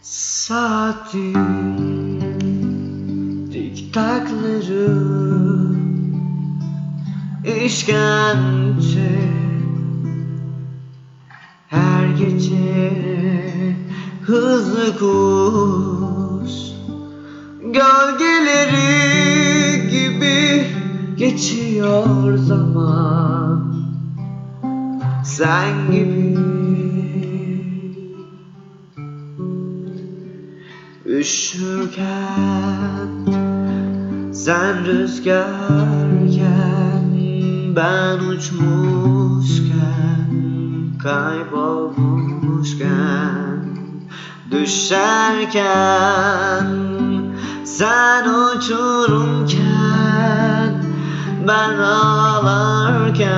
Saatin tik takları işkence, her gece hızlı koş, gölgeleri gibi geçiyor zaman. Sen gibi üşürken, sen rüzgarken, ben uçmuşken, kaybolmuşken, düşerken, sen uçurumken, ben ağlarken,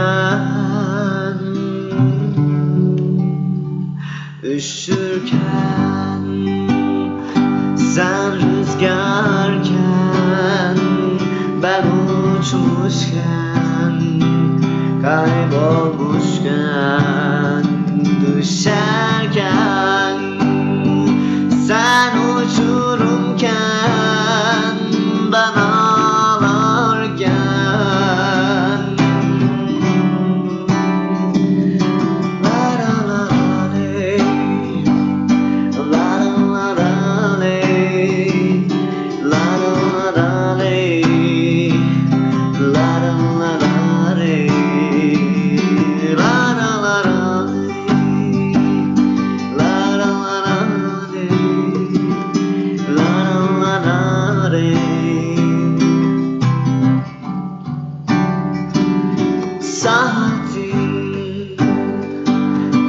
üşürken, sen rüzgarken, ben uçmuşken, kaybolmuşken, düşerken, sen uçurumken, ben ağlarken. La la la ley, la la la ley, la la la ley, la la la ley, la la la ley. Saatin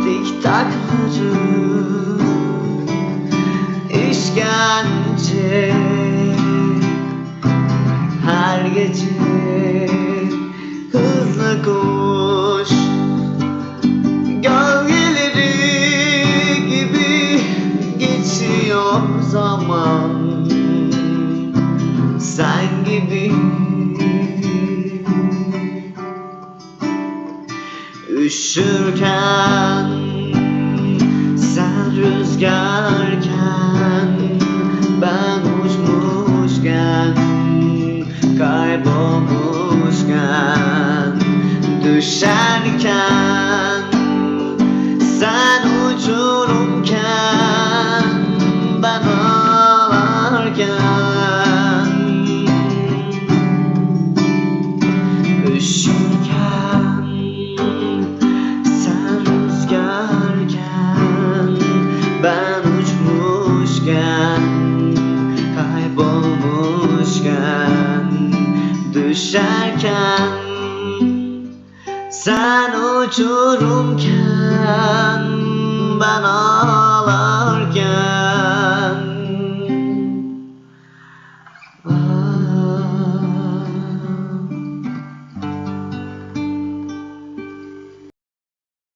tik takları işkence, her gece hızlı koş, gölgeleri gibi geçiyor zaman. Sen gibi üşürken, sen rüzgarken, ben uçmuşken, kaybolmuşken, düşerken, sen uçurumken, ben ağlarken, üşürken, sen rüzgarken, ben uçmuşken, kaybolmuşken, düşerken, sen uçurumken,